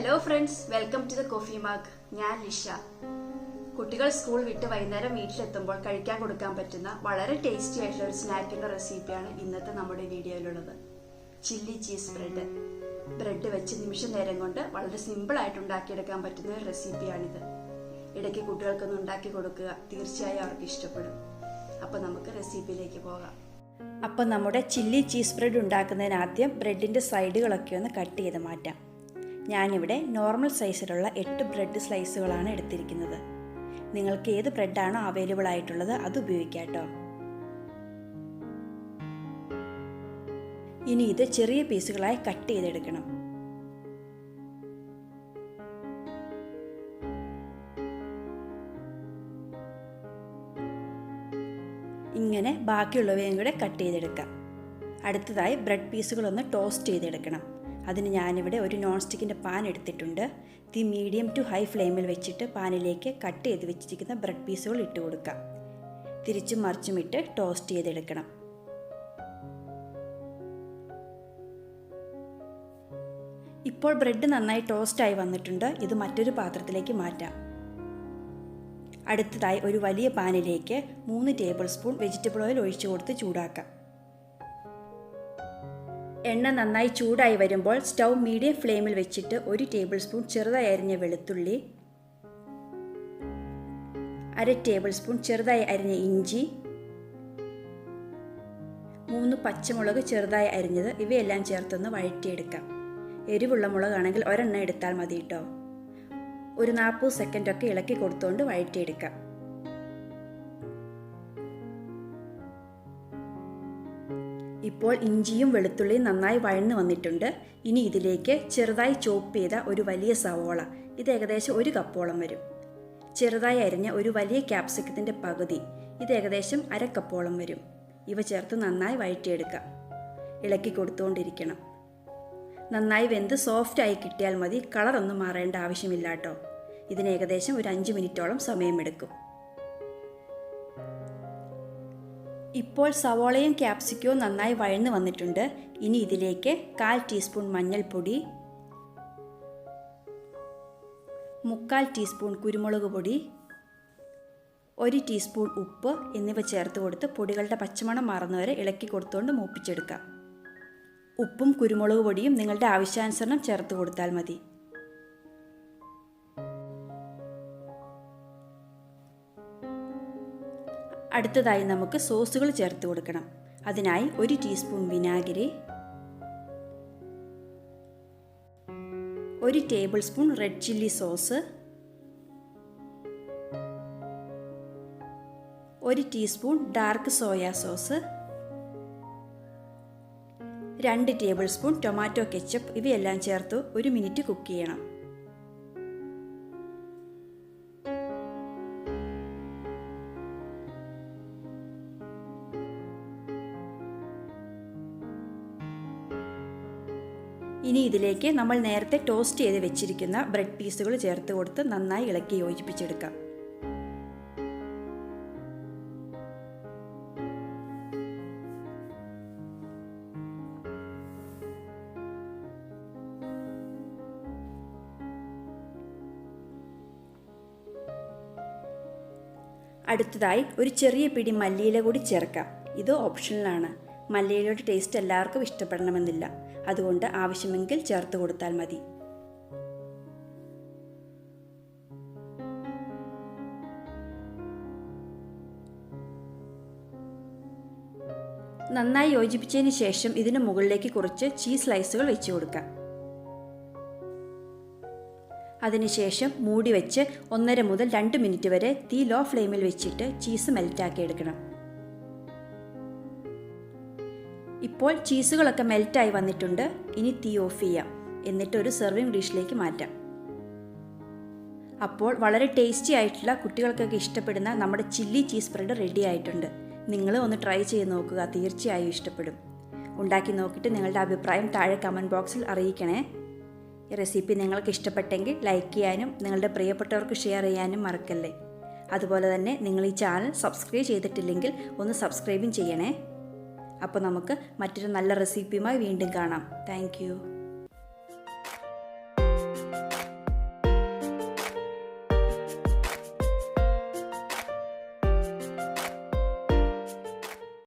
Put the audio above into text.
Hello friends, welcome to the coffee mug. ഞാൻ ലിഷ. കുട്ടികൾ school വിട്ട് വൈകുന്നേരം വീട്ടിലെത്തുമ്പോൾ കഴിക്കാൻ കൊടുക്കാൻ പറ്റുന്ന വളരെ ടേസ്റ്റി ആയിട്ടുള്ള ഒരു സ്നാക്കിന്റെ റെസിപ്പിയാണ് ഇന്നത്തെ നമ്മുടെ വീഡിയോയിലുള്ളത്. ചില്ലി ചീസ് ബ്രെഡ് വെച്ച് നിമിഷ നേരം കൊണ്ട് വളരെ സിമ്പിൾ ആയിട്ട് ഉണ്ടാക്കിയെടുക്കാൻ പറ്റുന്ന ഒരു റെസിപ്പിയാണിത്. ഇടയ്ക്ക് കുട്ടികൾക്കൊന്ന് ഉണ്ടാക്കി കൊടുക്കുക, തീർച്ചയായും അവർക്ക് ഇഷ്ടപ്പെടും. അപ്പോൾ നമുക്ക് റെസിപ്പിയിലേക്ക് പോകാം. അപ്പോൾ നമ്മുടെ ചില്ലി ചീസ് ബ്രെഡ് ഉണ്ടാക്കുന്നതിന് ആദ്യം ബ്രെഡിൻ്റെ സൈഡുകളൊക്കെ ഒന്ന് കട്ട് ചെയ്ത് മാറ്റാം. ഞാനിവിടെ നോർമൽ സൈസിലുള്ള 8 ബ്രെഡ് സ്ലൈസുകളാണ് എടുത്തിരിക്കുന്നത്. നിങ്ങൾക്ക് ഏത് ബ്രെഡാണോ അവൈലബിൾ ആയിട്ടുള്ളത് അത് ഉപയോഗിക്കാം കേട്ടോ. ഇനി ഇത് ചെറിയ പീസുകളായി കട്ട് ചെയ്തെടുക്കണം. ഇങ്ങനെ ബാക്കിയുള്ളവയും കൂടെ കട്ട് ചെയ്തെടുക്കാം. അടുത്തതായി ബ്രെഡ് പീസുകളൊന്ന് ടോസ്റ്റ് ചെയ്തെടുക്കണം. അതിന് ഞാനിവിടെ ഒരു നോൺ സ്റ്റിക്കിൻ്റെ പാൻ എടുത്തിട്ടുണ്ട്. തീ മീഡിയം ടു ഹൈ ഫ്ലെയിമിൽ വെച്ചിട്ട് പാനിലേക്ക് കട്ട് ചെയ്ത് വെച്ചിരിക്കുന്ന ബ്രെഡ് പീസുകൾ ഇട്ട് കൊടുക്കാം. തിരിച്ചും മറിച്ചും ഇട്ട് ടോസ്റ്റ് ചെയ്തെടുക്കണം. ഇപ്പോൾ ബ്രെഡ് നന്നായി ടോസ്റ്റായി വന്നിട്ടുണ്ട്. ഇത് മറ്റൊരു പാത്രത്തിലേക്ക് മാറ്റാം. അടുത്തതായി ഒരു വലിയ പാനിലേക്ക് 3 ടേബിൾ സ്പൂൺ വെജിറ്റബിൾ ഓയിൽ ഒഴിച്ചു കൊടുത്ത് ചൂടാക്കാം. എണ്ണ നന്നായി ചൂടായി വരുമ്പോൾ സ്റ്റൗ മീഡിയം ഫ്ലെയിമിൽ വെച്ചിട്ട് 1 ടേബിൾ സ്പൂൺ ചെറുതായി അരിഞ്ഞ വെളുത്തുള്ളി, 1/2 ടേബിൾ സ്പൂൺ ചെറുതായി അരിഞ്ഞ ഇഞ്ചി, 3 പച്ചമുളക് ചെറുതായി അരിഞ്ഞത്, ഇവയെല്ലാം ചേർത്തൊന്ന് വഴറ്റിയെടുക്കാം. എരിവുള്ള മുളകാണെങ്കിൽ ഒരെണ്ണം എടുത്താൽ മതി കേട്ടോ. ഒരു 40 സെക്കൻഡൊക്കെ ഇളക്കി കൊടുത്തുകൊണ്ട് വഴറ്റിയെടുക്കാം. ഇപ്പോൾ ഇഞ്ചിയും വെളുത്തുള്ളിയും നന്നായി വഴന്നു വന്നിട്ടുണ്ട്. ഇനി ഇതിലേക്ക് ചെറുതായി ചോപ്പ് ചെയ്ത ഒരു വലിയ സവോള, ഇത് ഏകദേശം 1 കപ്പോളം വരും. ചെറുതായി അരിഞ്ഞ ഒരു വലിയ ക്യാപ്സിക്കത്തിൻ്റെ പകുതി, ഇത് ഏകദേശം 1/2 കപ്പോളം വരും. ഇവ ചേർത്ത് നന്നായി വഴറ്റിയെടുക്കാം. ഇളക്കി കൊടുത്തുകൊണ്ടിരിക്കണം. നന്നായി വെന്ത് സോഫ്റ്റായി കിട്ടിയാൽ മതി. കളറൊന്നും മാറേണ്ട ആവശ്യമില്ല കേട്ടോ. ഇതിന് ഏകദേശം ഒരു 5 മിനിറ്റോളം സമയമെടുക്കും. ഇപ്പോൾ സവോളയും ക്യാപ്സിക്കവും നന്നായി വഴന്നു വന്നിട്ടുണ്ട്. ഇനി ഇതിലേക്ക് 1/4 ടീസ്പൂൺ മഞ്ഞൾപ്പൊടി, 1/4 ടീസ്പൂൺ കുരുമുളക് പൊടി, 1 ടീസ്പൂൺ ഉപ്പ് എന്നിവ ചേർത്ത് കൊടുത്ത് പൊടികളുടെ പച്ചമണം മാറുന്നവരെ ഇളക്കി കൊടുത്തുകൊണ്ട് മൂപ്പിച്ചെടുക്കാം. ഉപ്പും കുരുമുളക് പൊടിയും നിങ്ങളുടെ ആവശ്യാനുസരണം ചേർത്ത് കൊടുത്താൽ മതി. അടുത്തതായി നമുക്ക് സോസുകൾ ചേർത്ത് കൊടുക്കണം. അതിനായി 1 ടീസ്പൂൺ വിനാഗിരി, 1 table spoon red chilli sauce, 1 teaspoon dark soya sauce, 2 table spoon tomato ketchup, ഇവയെല്ലാം ചേർത്ത് 1 മിനിറ്റ് കുക്ക് ചെയ്യണം. ഇനി ഇതിലേക്ക് നമ്മൾ നേരത്തെ ടോസ്റ്റ് ചെയ്ത് വെച്ചിരിക്കുന്ന ബ്രെഡ് പീസുകൾ ചേർത്ത് കൊടുത്ത് നന്നായി ഇളക്കി യോജിപ്പിച്ചെടുക്കാം. അടുത്തതായി ഒരു ചെറിയ പിടി മല്ലിയില കൂടി ചേർക്കാം. ഇത് ഓപ്ഷണലാണ്. മല്ലിയിലയുടെ ടേസ്റ്റ് എല്ലാവർക്കും ഇഷ്ടപ്പെടണമെന്നില്ല. അതുകൊണ്ട് ആവശ്യമെങ്കിൽ ചേർത്ത് കൊടുത്താൽ മതി. നന്നായി യോജിപ്പിച്ചതിന് ശേഷം ഇതിന് മുകളിലേക്ക് കുറച്ച് ചീസ് സ്ലൈസുകൾ വെച്ച് കൊടുക്കാം. അതിനുശേഷം മൂടി വെച്ച് 1.5 മുതൽ 2 മിനിറ്റ് വരെ തീ ലോ ഫ്ലെയിമിൽ വെച്ചിട്ട് ചീസ് മെൽറ്റാക്കി എടുക്കണം. ഇപ്പോൾ ചീസുകളൊക്കെ മെൽറ്റായി വന്നിട്ടുണ്ട്. ഇനി തീ ഓഫ് ചെയ്യാം. എന്നിട്ട് ഒരു സെർവിങ് ഡിഷിലേക്ക് മാറ്റാം. അപ്പോൾ വളരെ ടേസ്റ്റി ആയിട്ടുള്ള കുട്ടികൾക്കൊക്കെ ഇഷ്ടപ്പെടുന്ന നമ്മുടെ ചില്ലി ചീസ് ബ്രെഡ് റെഡി ആയിട്ടുണ്ട്. നിങ്ങൾ ഒന്ന് ട്രൈ ചെയ്ത് നോക്കുക, തീർച്ചയായും ഇഷ്ടപ്പെടും. ഉണ്ടാക്കി നോക്കിയിട്ട് നിങ്ങളുടെ അഭിപ്രായം താഴെ കമൻറ്റ് ബോക്സിൽ അറിയിക്കണേ. ഈ റെസിപ്പി നിങ്ങൾക്ക് ഇഷ്ടപ്പെട്ടെങ്കിൽ ലൈക്ക് ചെയ്യാനും നിങ്ങളുടെ പ്രിയപ്പെട്ടവർക്ക് ഷെയർ ചെയ്യാനും മറക്കല്ലേ. അതുപോലെ തന്നെ നിങ്ങൾ ഈ ചാനൽ സബ്സ്ക്രൈബ് ചെയ്തിട്ടില്ലെങ്കിൽ ഒന്ന് സബ്സ്ക്രൈബും ചെയ്യണേ. അപ്പോൾ നമുക്ക് മറ്റൊരു നല്ല റെസിപ്പിയുമായി വീണ്ടും കാണാം. Thank you.